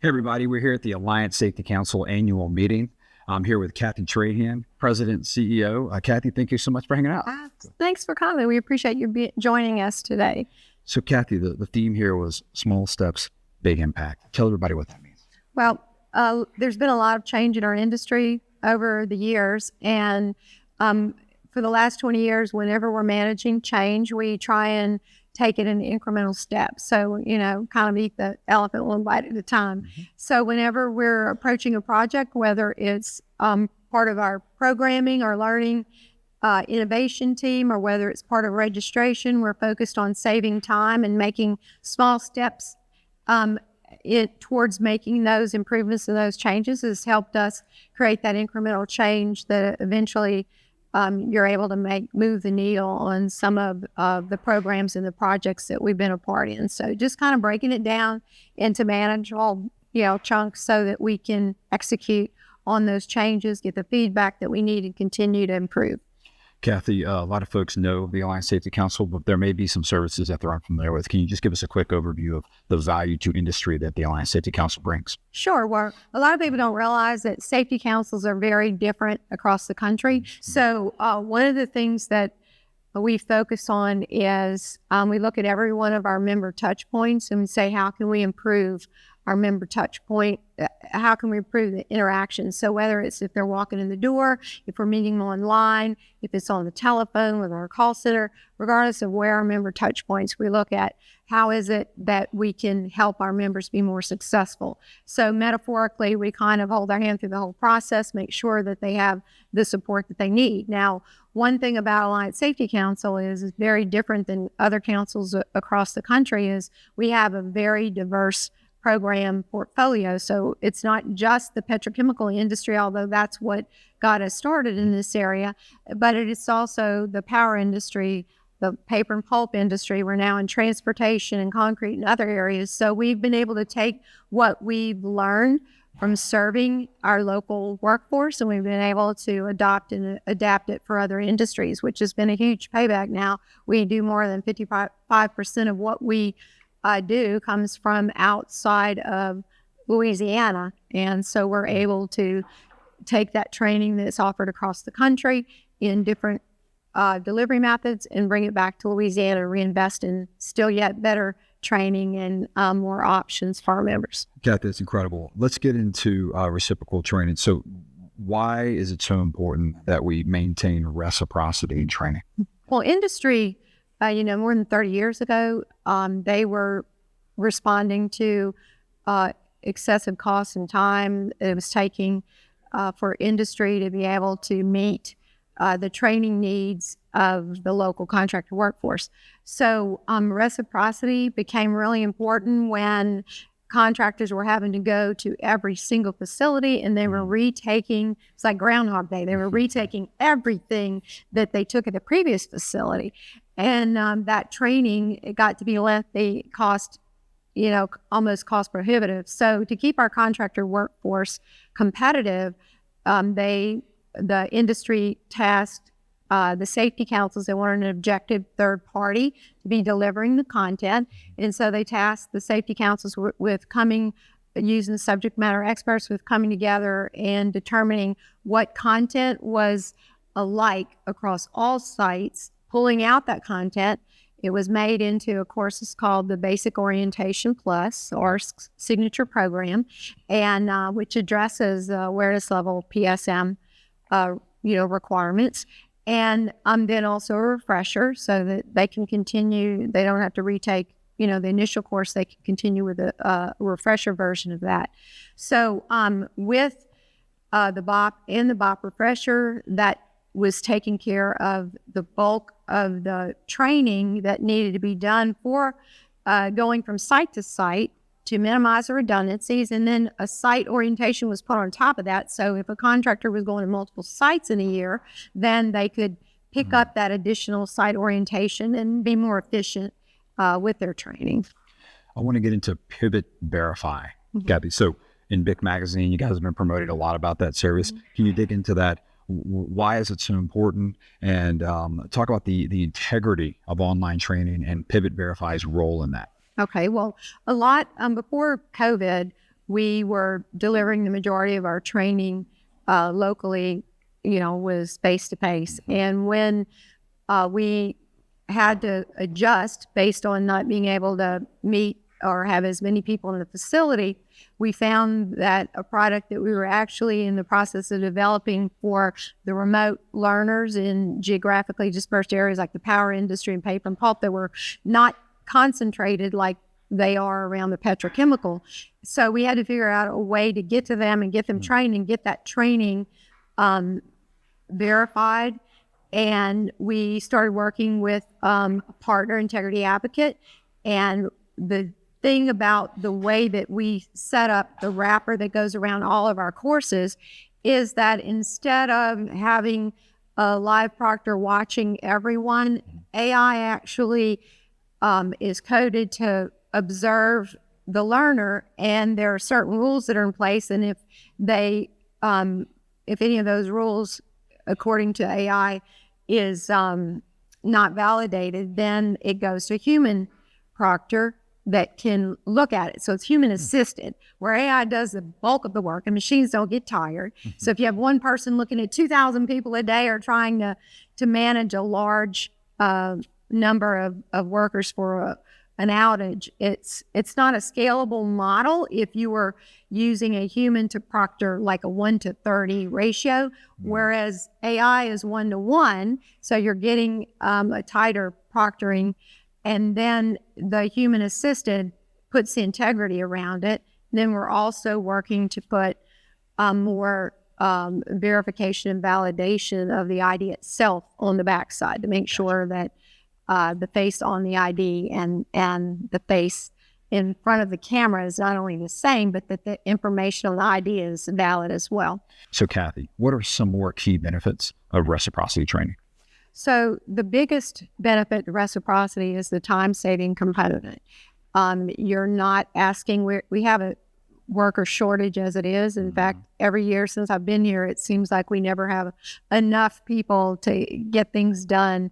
Hey, everybody. We're here at the Alliance Safety Council annual meeting. I'm here with Kathy Trahan, President and CEO. Kathy, thank you so much for hanging out. Thanks for coming. We appreciate you joining us today. So, Kathy, the theme here was small steps, big impact. Tell everybody what that means. Well, there's been a lot of change in our industry over the years. And for the last 20 years, whenever we're managing change, we try and take it in incremental steps. So, kind of eat the elephant one bite at a time. Mm-hmm. So whenever we're approaching a project, whether it's part of our programming or learning innovation team, or whether it's part of registration, we're focused on saving time and making small steps towards making those improvements and those changes has helped us create that incremental change that eventually you're able to move the needle on some of the programs and the projects that we've been a part in. So just kind of breaking it down into manageable, chunks so that we can execute on those changes, get the feedback that we need, and continue to improve. Kathy, a lot of folks know the Alliance Safety Council, but there may be some services that they're unfamiliar with. Can you just give us a quick overview of the value to industry that the Alliance Safety Council brings? Sure. Well, a lot of people don't realize that safety councils are very different across the country. Mm-hmm. So one of the things that we focus on is we look at every one of our member touch points and we say, how can we improve our member touch point? How can we improve the interaction? So whether it's if they're walking in the door, if we're meeting them online, if it's on the telephone with our call center, regardless of where our member touch points, we look at how is it that we can help our members be more successful. So metaphorically, we kind of hold their hand through the whole process, make sure that they have the support that they need. Now, one thing about Alliance Safety Council is very different than other councils across the country is we have a very diverse program portfolio. So it's not just the petrochemical industry, although that's what got us started in this area, but it is also the power industry, the paper and pulp industry. We're now in transportation and concrete and other areas. So we've been able to take what we've learned from serving our local workforce, and we've been able to adopt and adapt it for other industries, which has been a huge payback. Now we do more than 55% of what we do comes from outside of Louisiana. And so we're able to take that training that's offered across the country in different delivery methods and bring it back to Louisiana, reinvest in still yet better training and more options for our members. Kathy, that's incredible. Let's get into reciprocal training. So why is it so important that we maintain reciprocity in training? Well, industry, more than 30 years ago, they were responding to excessive costs and time it was taking for industry to be able to meet the training needs of the local contractor workforce. So reciprocity became really important when contractors were having to go to every single facility and they were retaking, it's like Groundhog Day, they were retaking everything that they took at the previous facility. And that training, it got to be lengthy, cost, almost cost prohibitive. So to keep our contractor workforce competitive, the industry tasked the safety councils. They wanted an objective third party to be delivering the content. And so they tasked the safety councils with using the subject matter experts, with coming together and determining what content was alike across all sites, pulling out that content. It was made into a course that's called the Basic Orientation Plus, or signature program, and which addresses awareness level PSM requirements. And then also a refresher so that they can continue, they don't have to retake, the initial course, they can continue with a refresher version of that. So with the BOP and the BOP refresher, that was taking care of the bulk of the training that needed to be done for going from site to site to minimize the redundancies. And then a site orientation was put on top of that. So if a contractor was going to multiple sites in a year, then they could pick up that additional site orientation and be more efficient with their training. I want to get into Pivot Verify, Kathy. So in BIC Magazine, you guys have been promoting a lot about that service. Can you dig into that? Why is it so important? And talk about the integrity of online training and Pivot Verify's role in that. Okay, well, a lot before COVID, we were delivering the majority of our training locally, was face to face. And when we had to adjust based on not being able to meet or have as many people in the facility, we found that a product that we were actually in the process of developing for the remote learners in geographically dispersed areas like the power industry and paper and pulp that were not concentrated like they are around the petrochemical. So we had to figure out a way to get to them and get them trained and get that training verified. And we started working with a partner, Integrity Advocate. And the thing about the way that we set up the wrapper that goes around all of our courses is that instead of having a live proctor watching everyone, AI actually is coded to observe the learner, and there are certain rules that are in place. And if any of those rules, according to AI, is not validated, then it goes to a human proctor that can look at it. So it's human assisted, where AI does the bulk of the work and machines don't get tired. So if you have one person looking at 2,000 people a day or trying to manage a large number of workers for an outage, it's not a scalable model if you were using a human to proctor like a 1-to-30 ratio, whereas AI is 1-to-1. So you're getting a tighter proctoring. And then the human assisted puts the integrity around it. Then we're also working to put more verification and validation of the ID itself on the backside to make sure that the face on the ID and the face in front of the camera is not only the same, but that the information on the ID is valid as well. So Kathy, what are some more key benefits of reciprocity training? So the biggest benefit to reciprocity is the time-saving component. You're not asking, we have a worker shortage as it is. In fact, every year since I've been here, it seems like we never have enough people to get things done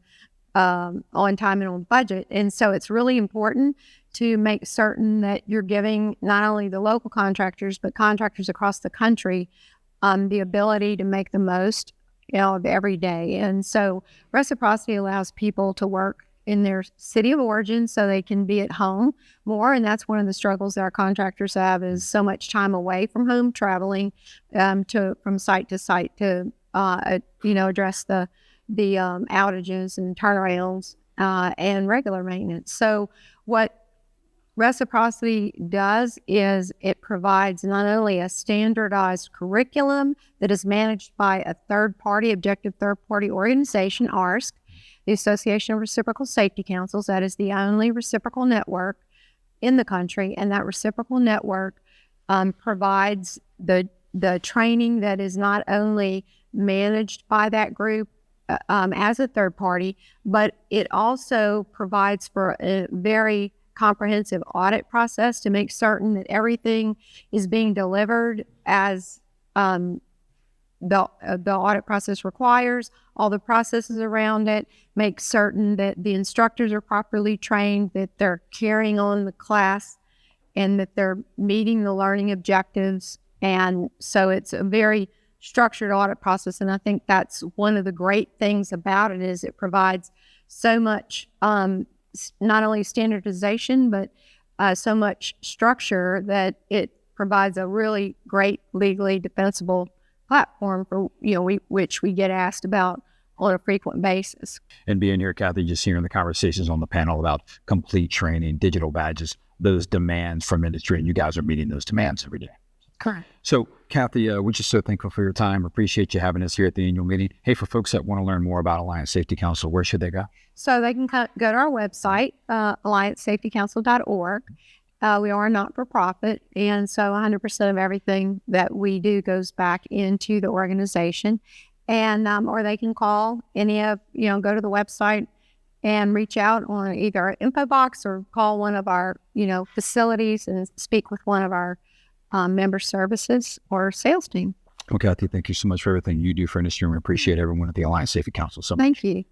on time and on budget. And so it's really important to make certain that you're giving not only the local contractors, but contractors across the country the ability to make the most of every day. And so reciprocity allows people to work in their city of origin so they can be at home more. And that's one of the struggles that our contractors have, is so much time away from home, traveling from site to site to address the outages and turnarounds and regular maintenance. So what reciprocity does is it provides not only a standardized curriculum that is managed by a objective third-party organization, ARSC, the Association of Reciprocal Safety Councils. That is the only reciprocal network in the country, and that reciprocal network provides the training that is not only managed by that group as a third party, but it also provides for a very comprehensive audit process to make certain that everything is being delivered as the audit process requires, all the processes around it, make certain that the instructors are properly trained, that they're carrying on the class, and that they're meeting the learning objectives. And so it's a very structured audit process. And I think that's one of the great things about it, is it provides so much not only standardization, but so much structure that it provides a really great legally defensible platform for, which we get asked about on a frequent basis. And being here, Kathy, just hearing the conversations on the panel about complete training, digital badges, those demands from industry, and you guys are meeting those demands every day. Correct. So, Kathy, we're just so thankful for your time. Appreciate you having us here at the annual meeting. Hey, for folks that want to learn more about Alliance Safety Council, where should they go? So they can go to our website, alliancesafetycouncil.org. We are a not-for-profit, and so 100% of everything that we do goes back into the organization. And or they can call go to the website and reach out on either our info box or call one of our facilities and speak with one of our member services or sales team. Well, Kathy, thank you so much for everything you do for industry, and we appreciate everyone at the Alliance Safety Council so much. Thank you.